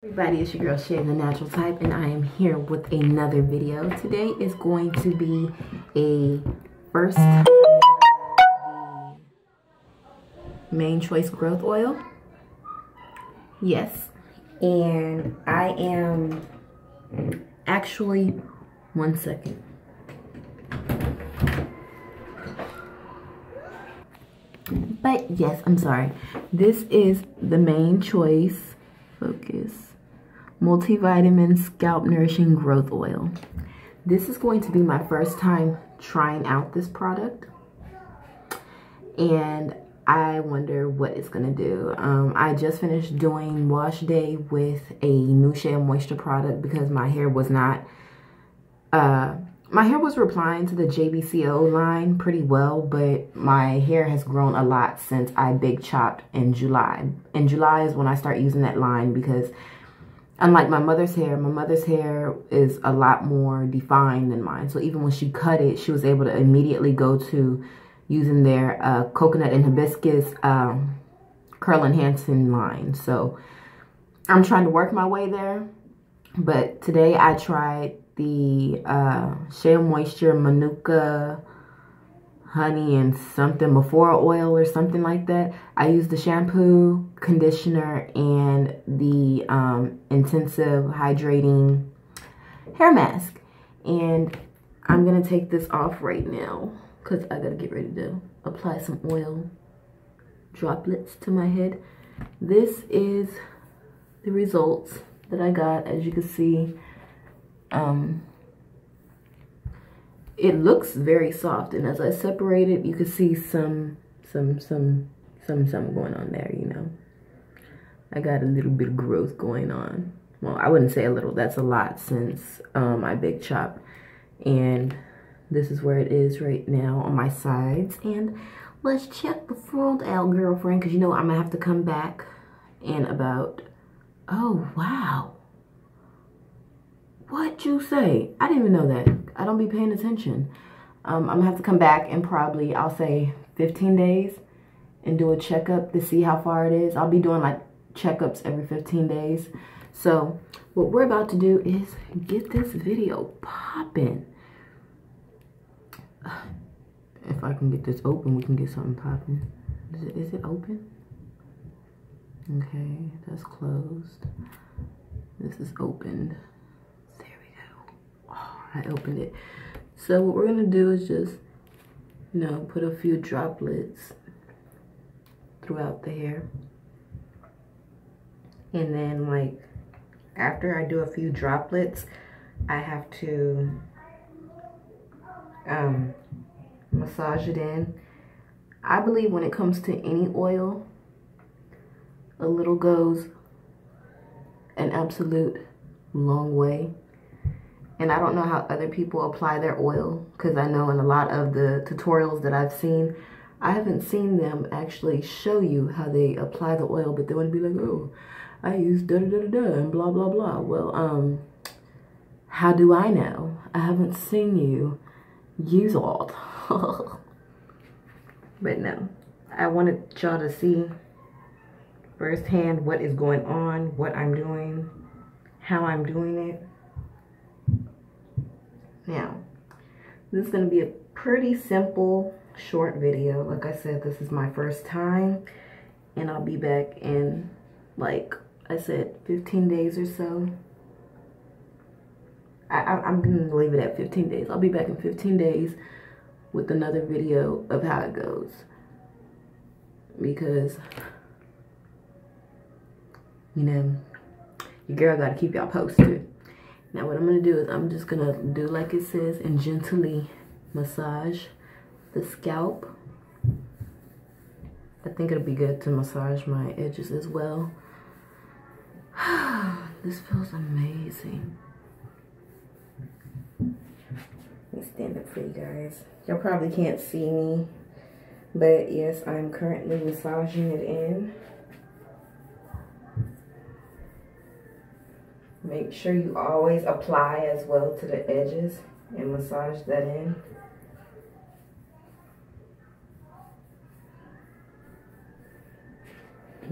Everybody, it's your girl Shay, the natural type, and I am here with another video. Today is going to be a first time main choice growth oil. Yes, and I am actually, one second. But yes, I'm sorry. This is the main choice, focus, multivitamin scalp nourishing growth oil. This is going to be my first time trying out this product, and I wonder what it's gonna do. I just finished doing wash day with a new Shea Moisture product because my hair was not my hair was replying to the JBCO line pretty well, but my hair has grown a lot since I big chopped in July. In July is when I start using that line because unlike my mother's hair is a lot more defined than mine. So even when she cut it, she was able to immediately go to using their coconut and hibiscus curl enhancing line. So I'm trying to work my way there. But today I tried the Shea Moisture Manuka honey and something before oil or something like that. I used the shampoo, conditioner, and the intensive hydrating hair mask. And I'm gonna take this off right now because I gotta get ready to apply some oil droplets to my head. This is the results that I got. As you can see, it looks very soft, and as I separate it, you can see some going on there. You know, I got a little bit of growth going on. Well, I wouldn't say a little, that's a lot since I big chop. And this is where it is right now on my sides. And let's check the front out, girlfriend, because you know I'm gonna have to come back in about, oh wow, what you say? I didn't even know that. I don't be paying attention. I'm gonna have to come back in probably, I'll say 15 days and do a checkup to see how far it is. I'll be doing like checkups every 15 days. So what we're about to do is get this video popping. If I can get this open, we can get something popping. Is it open? Okay, that's closed. This is opened. I opened it. So what we're gonna do is just, you know, put a few droplets throughout the hair. And then like, after I do a few droplets, I have to massage it in. I believe when it comes to any oil, a little goes an absolute long way. And I don't know how other people apply their oil, because I know in a lot of the tutorials that I've seen, I haven't seen them actually show you how they apply the oil, but they want to be like, oh, I use da-da-da-da-da and blah, blah, blah. Well, how do I know? I haven't seen you use all. But no, I wanted y'all to see firsthand what is going on, what I'm doing, how I'm doing it. Now, this is going to be a pretty simple, short video. Like I said, this is my first time, and I'll be back in, like I said, 15 days or so. I'm going to leave it at 15 days. I'll be back in 15 days with another video of how it goes. Because, you know, your girl got to keep y'all posted. Now what I'm going to do is I'm just going to do like it says and gently massage the scalp. I think it'll be good to massage my edges as well. This feels amazing. Let me stand up for you guys. Y'all probably can't see me, but yes, I'm currently massaging it in. Make sure you always apply as well to the edges and massage that in.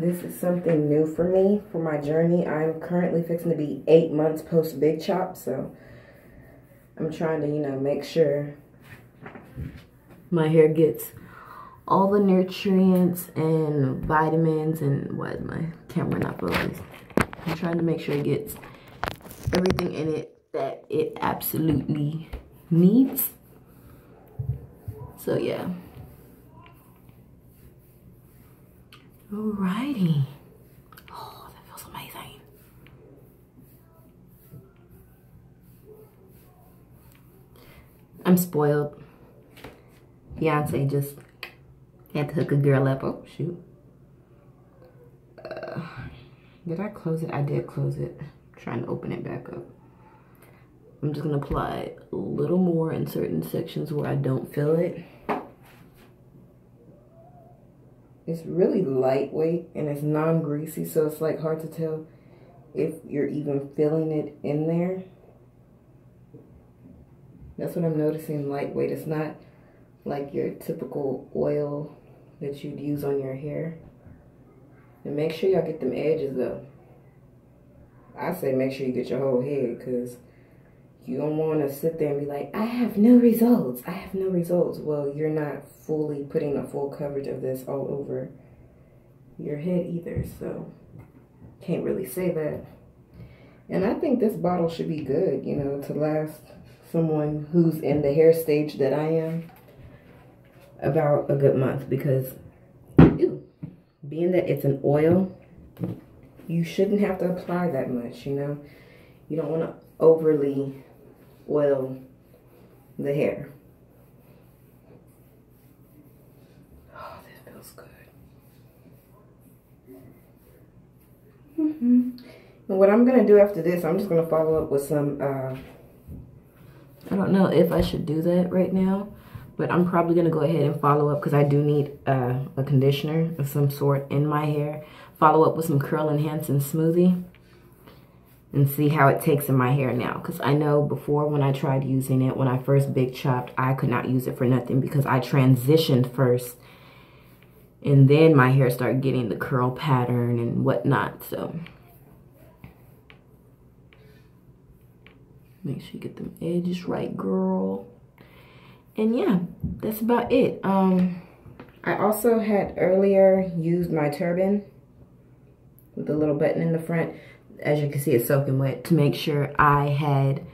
This is something new for me, for my journey. I'm currently fixing to be 8 months post big chop, so I'm trying to, you know, make sure my hair gets all the nutrients and vitamins and what, my camera not focused. I'm trying to make sure it gets everything in it that it absolutely needs. So yeah. Alrighty. Oh, that feels amazing. I'm spoiled. Beyonce just had to hook a girl up. Oh, shoot. Did I close it? I did close it. I'm trying to open it back up. I'm just going to apply a little more in certain sections where I don't feel it. It's really lightweight and it's non-greasy, so it's like hard to tell if you're even feeling it in there. That's what I'm noticing, lightweight. It's not like your typical oil that you'd use on your hair. And make sure y'all get them edges though. I say make sure you get your whole head, because you don't want to sit there and be like, I have no results. I have no results. Well, you're not fully putting a full coverage of this all over your head either, so can't really say that. And I think this bottle should be good, you know, to last someone who's in the hair stage that I am about a good month, because being that it's an oil, you shouldn't have to apply that much, you know. You don't want to overly oil the hair. Oh, this feels good. And what I'm going to do after this, I'm just going to follow up with some, I don't know if I should do that right now, but I'm probably going to go ahead and follow up, because I do need a conditioner of some sort in my hair. Follow up with some curl enhancing smoothie and see how it takes in my hair now. Because I know before, when I tried using it, when I first big chopped, I could not use it for nothing because I transitioned first. And then my hair started getting the curl pattern and whatnot. So make sure you get them edges right, girl. And yeah, that's about it. I also had earlier used my turban with the little button in the front. As you can see, it's soaking wet, to make sure I had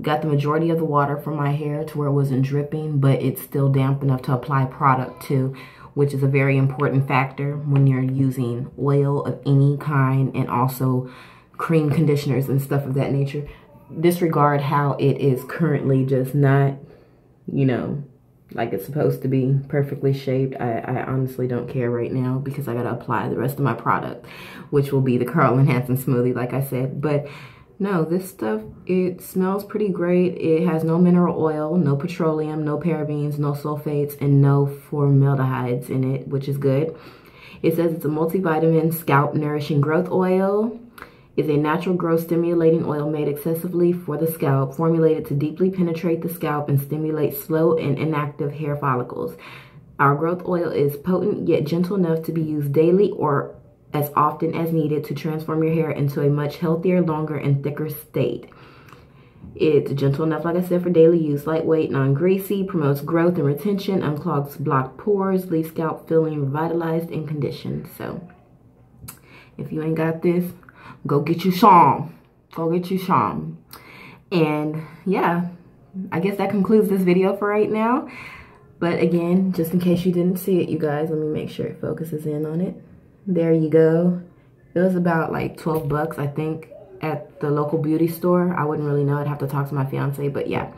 got the majority of the water from my hair to where it wasn't dripping, but it's still damp enough to apply product to, which is a very important factor when you're using oil of any kind, and also cream conditioners and stuff of that nature. Disregard how it is currently just not, you know, like it's supposed to be perfectly shaped. I honestly don't care right now, because I gotta apply the rest of my product, which will be the curl enhancing smoothie, like I said. But no, this stuff, it smells pretty great. It has no mineral oil, no petroleum, no parabens, no sulfates, and no formaldehydes in it, which is good. It says it's a multivitamin scalp nourishing growth oil. Is a natural growth stimulating oil made excessively for the scalp, formulated to deeply penetrate the scalp and stimulate slow and inactive hair follicles. Our growth oil is potent yet gentle enough to be used daily or as often as needed to transform your hair into a much healthier, longer, and thicker state. It's gentle enough, like I said, for daily use. Lightweight, non-greasy, promotes growth and retention, unclogs blocked pores, leaves scalp feeling revitalized and conditioned. So if you ain't got this, go get you some. Go get you some. And yeah, I guess that concludes this video for right now. But again, just in case you didn't see it, you guys, let me make sure it focuses in on it. There you go. It was about like 12 bucks, I think, at the local beauty store. I wouldn't really know. I'd have to talk to my fiance, but yeah.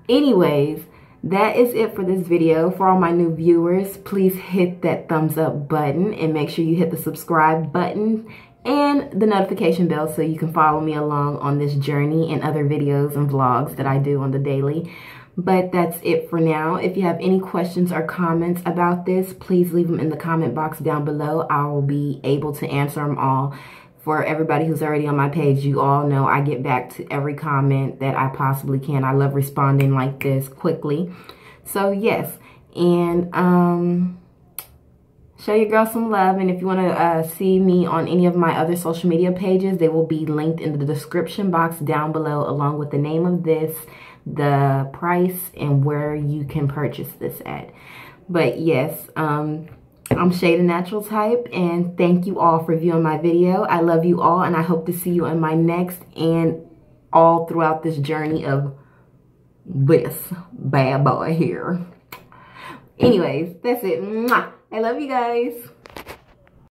Anyways, that is it for this video. For all my new viewers, please hit that thumbs up button and make sure you hit the subscribe button and the notification bell so you can follow me along on this journey and other videos and vlogs that I do on the daily. But that's it for now. If you have any questions or comments about this, please leave them in the comment box down below. I will be able to answer them all. For everybody who's already on my page, you all know I get back to every comment that I possibly can. I love responding like this quickly. So yes, and show your girl some love. And if you want to see me on any of my other social media pages, they will be linked in the description box down below, along with the name of this, the price, and where you can purchase this at. But yes, I'm Shade Natural Type, and thank you all for viewing my video. I love you all, and I hope to see you in my next and all throughout this journey of this bad boy here. Anyways, that's it. Mwah. I love you guys.